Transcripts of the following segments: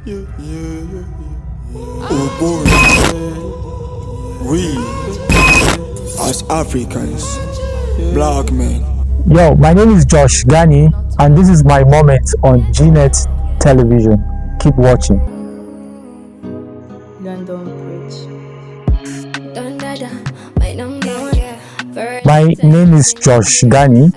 We, as Africans, black men. Yo, my name is Josh Gani, and this is my moment on Gnet television. Keep watching. My name is Josh Gani.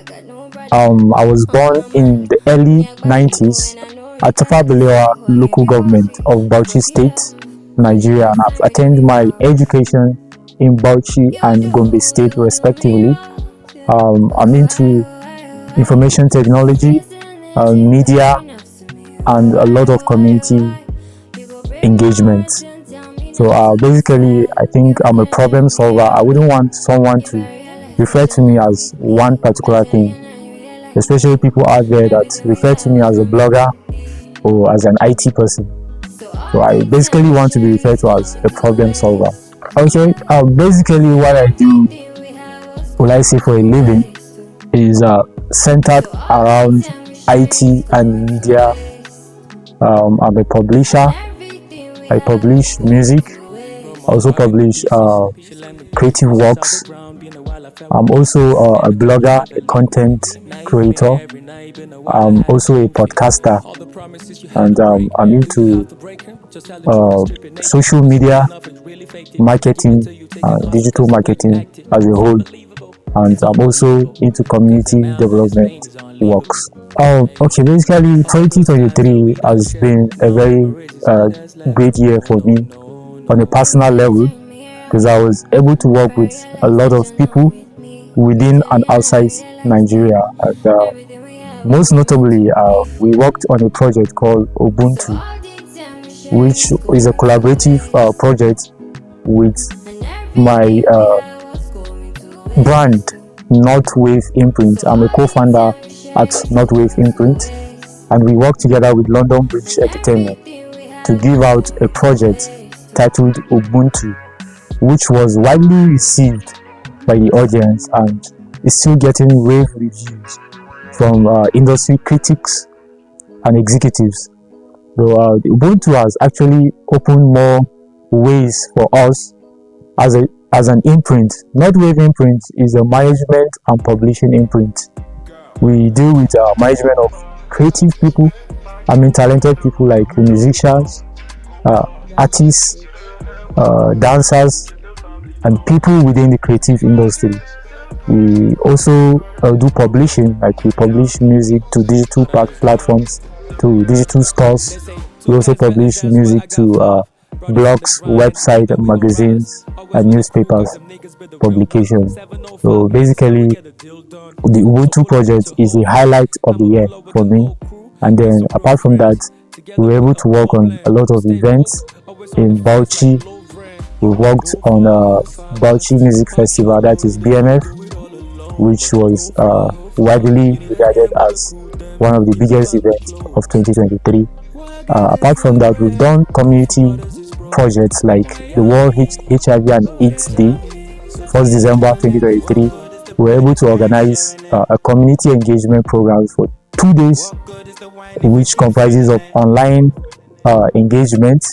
I was born in the early 90s at Tafabelewa local government of Bauchi State, Nigeria, and I've attended my education in Bauchi and Gombe State respectively. I'm into information technology, media, and a lot of community engagement. So basically, I think I'm a problem solver. I wouldn't want someone to refer to me as one particular thing, especially people out there that refer to me as a blogger or as an IT person. So I basically want to be referred to as a problem solver. Okay, basically what I do, will I say for a living, is centered around IT and media. I'm a publisher. I publish music. I also publish creative works. I'm also a blogger, a content creator. I'm also a podcaster, and I'm into social media marketing, digital marketing as a whole, and I'm also into community development works. Okay, basically 2023 has been a very great year for me on a personal level, because I was able to work with a lot of people within and outside Nigeria. And most notably, we worked on a project called UBUNTU, which is a collaborative project with my brand, Northwave Imprint. I'm a co-founder at Northwave Imprint, and we work together with London Bridge Entertainment to give out a project titled UBUNTU, which was widely received by the audience and is still getting rave reviews from industry critics and executives. So UBUNTU has actually opened more ways for us as an imprint. Northwave Imprint is a management and publishing imprint. We deal with management of creative people, talented people like musicians, artists, dancers, and people within the creative industry. We also do publishing, like we publish music to digital platforms, to digital stores. We also publish music to blogs, websites, magazines, and newspapers publications. So basically, the UBUNTU project is the highlight of the year for me. And then apart from that, we were able to work on a lot of events in Bauchi. We worked on Bauchi Music Festival, that is BMF, which was widely regarded as one of the biggest events of 2023. Apart from that, we've done community projects like the World HIV and AIDS Day, 1st December 2023. We were able to organize a community engagement program for 2 days, which comprises of online engagement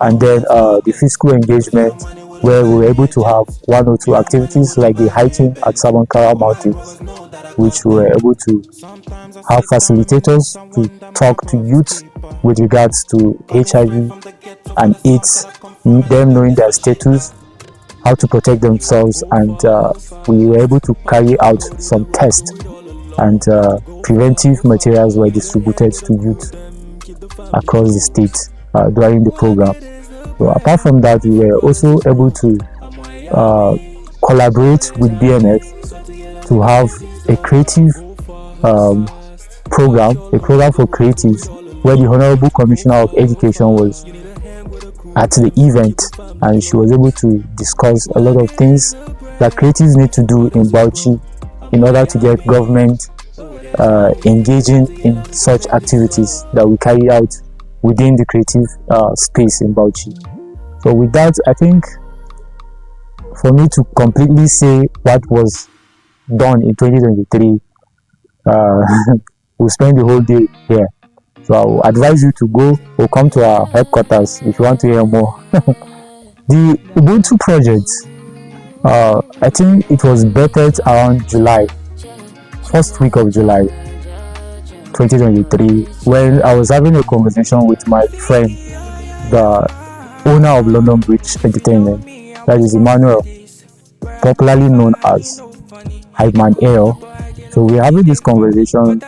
and then the physical engagement, where we were able to have 1 or 2 activities like the hiking at Sabankara Mountains, which we were able to have facilitators to talk to youth with regards to HIV and AIDS, them knowing their status, how to protect themselves, and we were able to carry out some tests, and preventive materials were distributed to youth across the state during the program. So apart from that, we were also able to collaborate with BMF to have a creative program for creatives, where the Honorable Commissioner of Education was at the event, and she was able to discuss a lot of things that creatives need to do in Bauchi in order to get government engaging in such activities that we carry out within the creative space in Bauchi. So with that, I think for me to completely say what was done in 2023, we'll spend the whole day here. So I will advise you to go or come to our headquarters if you want to hear more. The Ubuntu project, I think it was birthed around July, first week of July 2023, when I was having a conversation with my friend, the owner of London Bridge Entertainment, that is Emmanuel, popularly known as Hype Man Air. So we were having this conversation.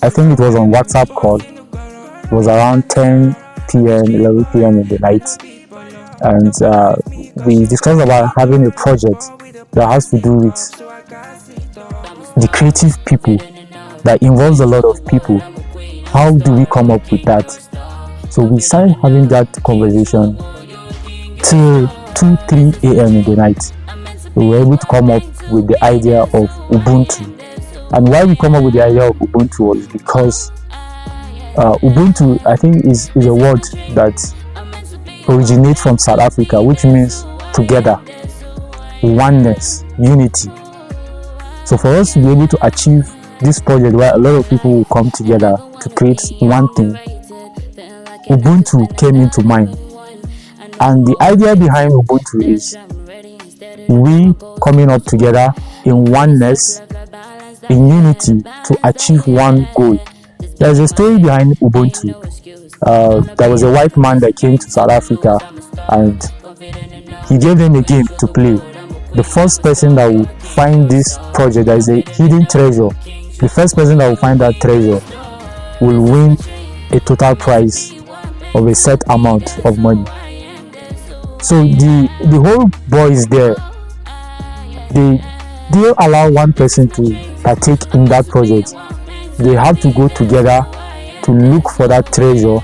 I think it was on WhatsApp call. It was around 10 p.m., 11 p.m. in the night, and we discussed about having a project that has to do with the creative people, that involves a lot of people. How do we come up with that? So we started having that conversation till 2-3 a.m. in the night. We were able to come up with the idea of Ubuntu. And why we come up with the idea of Ubuntu was because Ubuntu, I think, is a word that originates from South Africa, which means together, oneness, unity. So for us to be able to achieve this project where a lot of people will come together to create one thing, Ubuntu came into mind. And the idea behind Ubuntu is we coming up together in oneness, in unity, to achieve one goal. There's a story behind Ubuntu. There was a white man that came to South Africa and he gave them a game to play. The first person that will find this project, that is a hidden treasure, the first person that will find that treasure will win a total prize of a set amount of money. So the whole boys there, they allow one person to partake in that project. They have to go together to look for that treasure,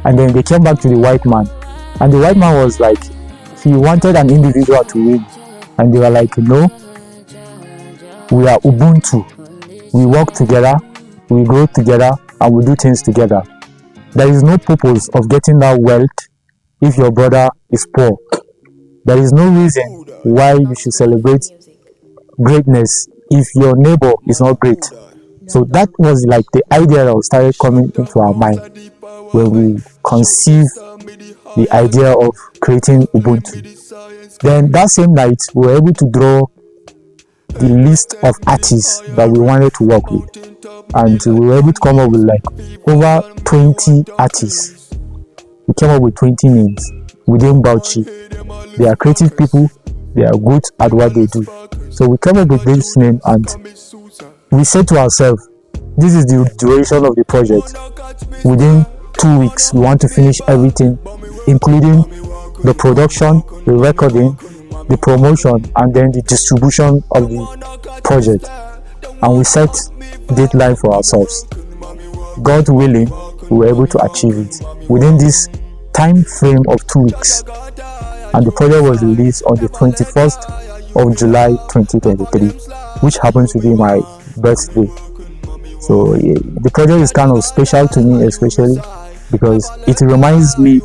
and then they came back to the white man, and the white man was like, he wanted an individual to win, and they were like, no, we are Ubuntu. We work together, we grow together, and we do things together. There is no purpose of getting that wealth if your brother is poor. There is no reason why you should celebrate greatness if your neighbor is not great. So that was like the idea that started coming into our mind when we conceived the idea of creating Ubuntu. Then that same night, we were able to draw the list of artists that we wanted to work with, and we were able to come up with like over 20 artists. We came up with 20 names within Bauchi. They are creative people, they are good at what they do. So we came up with this name, and we said to ourselves, this is the duration of the project. Within 2 weeks, we want to finish everything, including the production, the recording, the promotion, and then the distribution of the project. And we set deadline for ourselves. God willing, we were able to achieve it within this time frame of 2 weeks. And the project was released on the 21st of July 2023, which happens to be my birthday. So the project is kind of special to me, especially because it reminds me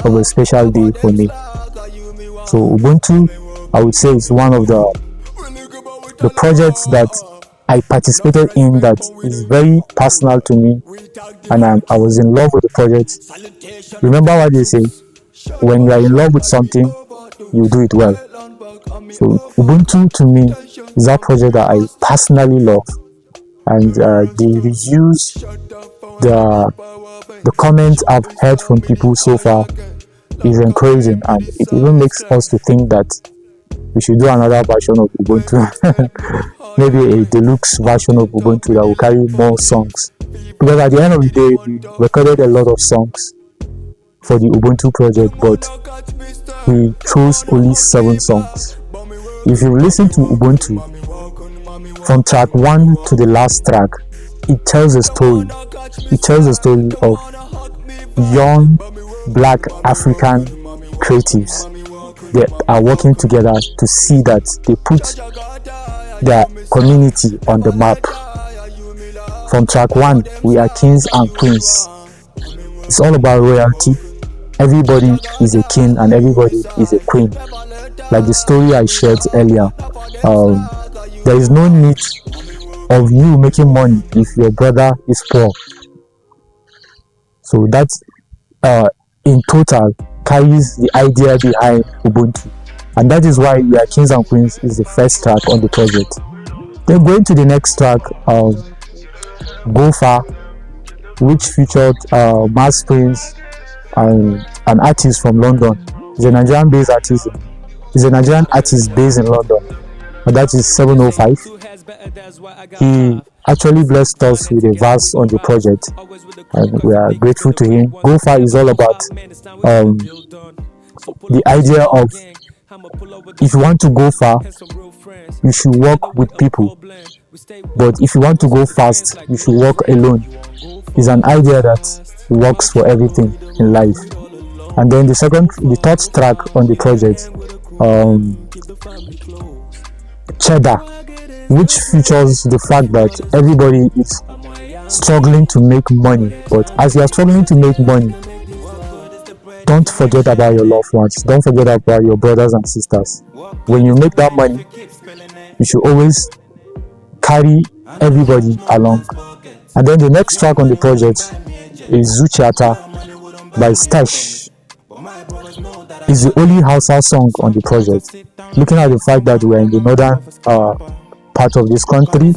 of a special day for me. So Ubuntu, I would say, is one of the projects that I participated in that is very personal to me, and I was in love with the project. Remember what they say, when you are in love with something, you do it well. So Ubuntu to me is that project that I personally love, and the reviews, the comments I've heard from people so far is encouraging, and it even makes us to think that we should do another version of Ubuntu. Maybe a deluxe version of Ubuntu that will carry more songs, because at the end of the day, we recorded a lot of songs for the Ubuntu project, but we chose only 7 songs. If you listen to Ubuntu from track 1 to the last track, it tells a story. It tells a story of young black African creatives. They are working together to see that they put their community on the map. From track 1, we are kings and queens. It's all about royalty. Everybody is a king and everybody is a queen. Like the story I shared earlier, there is no need of you making money if your brother is poor. So that in total carries the idea behind Ubuntu, and that is why We Are Kings and Queens is the first track on the project. Then going to the next track, Go Far, which featured Mass Prince and an artist from London. He's a Nigerian-based artist. He's a Nigerian artist based in London, and that is 705. He actually blessed us with a verse on the project, and we are grateful to him. Go Far is all about the idea of, if you want to go far, you should walk with people, but if you want to go fast, you should walk alone. It's an idea that works for everything in life. And then the third track on the project, Cheddar, which features the fact that everybody is struggling to make money, but as you are struggling to make money, don't forget about your loved ones, don't forget about your brothers and sisters. When you make that money, you should always carry everybody along. And then the next track on the project is Zuchiata by Stash. It's the only Hausa song on the project. Looking at the fact that we're in the northern part of this country,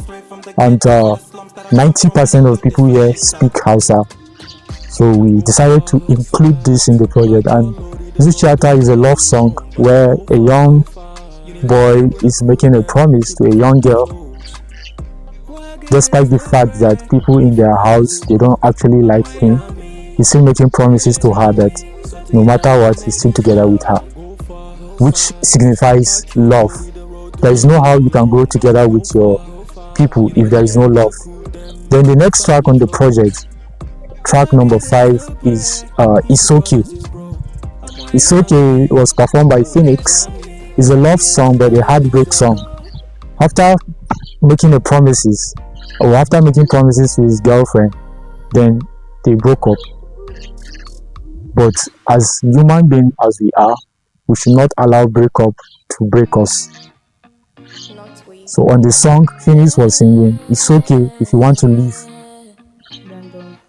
and 90% of people here speak Hausa, so we decided to include this in the project. And Zuchiata is a love song where a young boy is making a promise to a young girl, despite the fact that people in their house, they don't actually like him. He's still making promises to her that no matter what, he's still together with her, which signifies love. There is no how you can go together with your people if there is no love. Then the next track on the project, track number 5, is It's Okay. It's Okay was performed by Phoenix. It's a love song, but a heartbreak song. After making promises to his girlfriend, then they broke up. But as human beings as we are, we should not allow breakup to break us. So on the song, Phoenix was singing, "It's okay if you want to leave,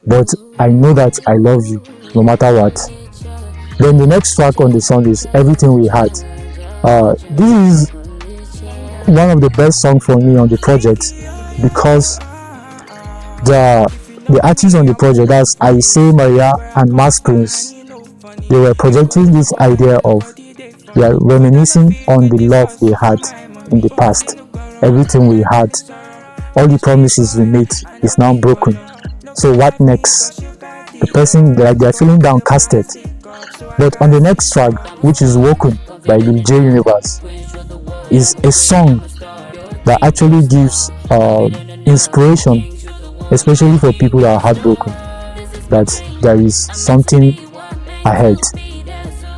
but I know that I love you no matter what." Then the next track on the song is Everything We Had. This is one of the best songs for me on the project, because the artists on the project, that's Aisee Maria and Mass Prince, they were projecting this idea of, they are reminiscing on the love we had in the past. Everything we had, all the promises we made is now broken. So what next? The person, they are feeling downcasted. But on the next track, which is Woken by Lil J Universe, is a song that actually gives inspiration, especially for people that are heartbroken, that there is something ahead.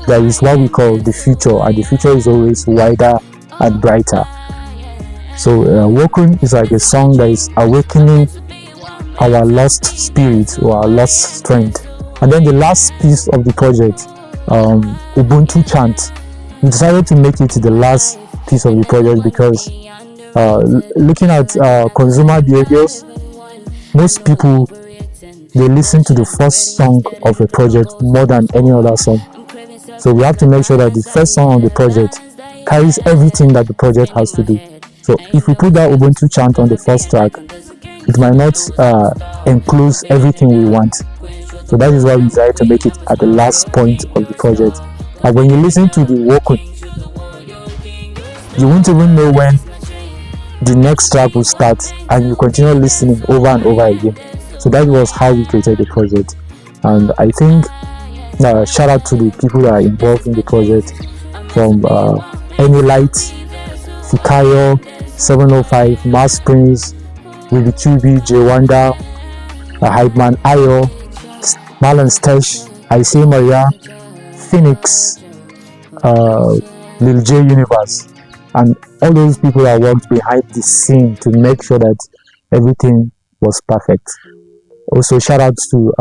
There is what we call the future, and the future is always wider and brighter. So Woken is like a song that is awakening our lost spirit or our lost strength. And then the last piece of the project, Ubuntu chant, we decided to make it the last piece of the project because looking at consumer behaviors, most people, they listen to the first song of a project more than any other song. So we have to make sure that the first song on the project carries everything that the project has to do. So if we put that Ubuntu chant on the first track, it might not enclose everything we want. So that is why we decided to make it at the last point of the project. And when you listen to the Woken, you won't even know when the next track will start, and you continue listening over and over again. So that was how we created the project. And I think shout out to the people that are involved in the project, from Light, Fikayo, 705, Mass Prince, Willie QB, J Wanda, Hype Man Ayo, Marlon Stash, Aisee Maria, Phoenix, Lil J Universe, and all those people that worked behind the scene to make sure that everything was perfect. Also shout out to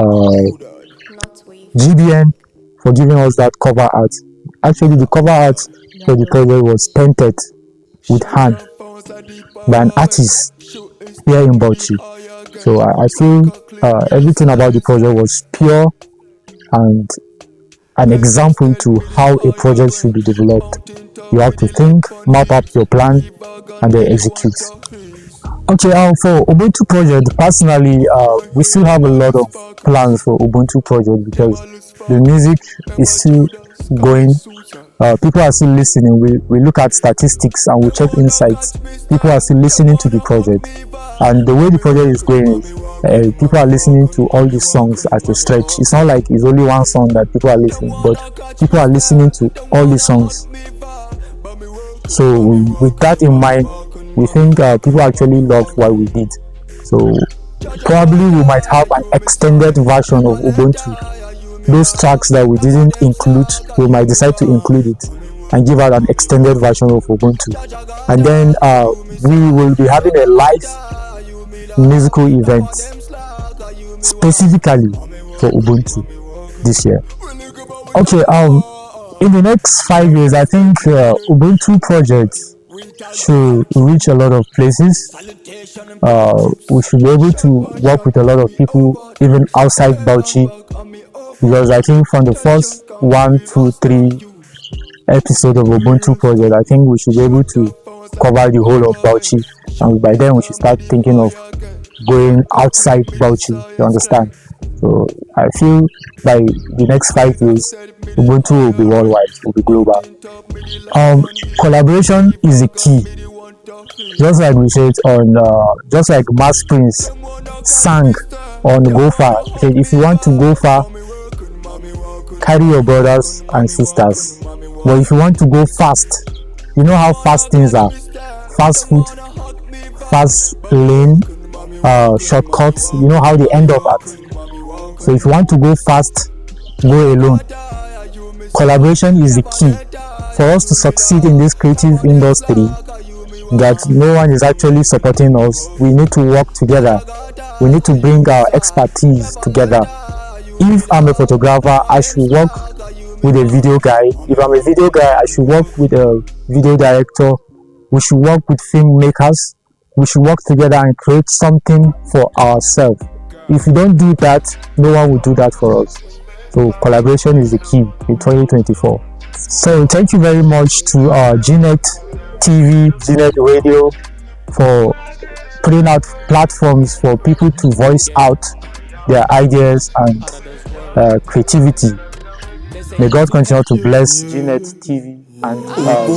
GBN for giving us that cover art. Actually, the cover art for the project was painted with hand by an artist here in Bauchi. So I feel everything about the project was pure and an example to how a project should be developed. You have to think, map up your plan, and then execute. Okay, for Ubuntu project, personally, we still have a lot of plans for Ubuntu project because the music is still going. People are still listening. We look at statistics and we check insights. People are still listening to the project, and the way the project is going is people are listening to all these songs at a stretch. It's not like it's only one song that people are listening, but people are listening to all the songs. So with that in mind, we think people actually love what we did. So probably we might have an extended version of Ubuntu. Those tracks that we didn't include, we might decide to include it and give out an extended version of Ubuntu. And then we will be having a live musical event specifically for Ubuntu this year. Okay, in the next 5 years, I think Ubuntu project should reach a lot of places. We should be able to work with a lot of people even outside Bauchi, because I think from the first 1, 2, 3 episode of Ubuntu project, I think we should be able to cover the whole of Bauchi, and by then we should start thinking of going outside Bauchi, you understand? So I feel by the next 5 years, Ubuntu will be worldwide, will be global. Collaboration is the key. Just like we said just like Mass Prince sang on Go Far. He said, if you want to go far, carry your brothers and sisters. But if you want to go fast, you know how fast things are. Fast food, fast lane, shortcuts, you know how they end up at. So if you want to go fast, go alone. Collaboration is the key. For us to succeed in this creative industry, that no one is actually supporting us, we need to work together. We need to bring our expertise together. If I'm a photographer, I should work with a video guy. If I'm a video guy, I should work with a video director. We should work with filmmakers. We should work together and create something for ourselves. If we don't do that, no one will do that for us. So collaboration is the key in 2024. So thank you very much to Gnet TV, Gnet Radio for putting out platforms for people to voice out their ideas and creativity. May God continue to bless Gnet TV and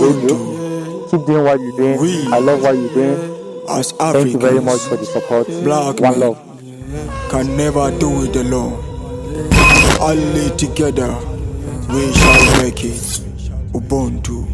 radio. Keep doing what you're doing. I love what you're doing. As Thank you very Africans, much for the support. black One men love. can never do it alone. Only together we shall make it. Ubuntu.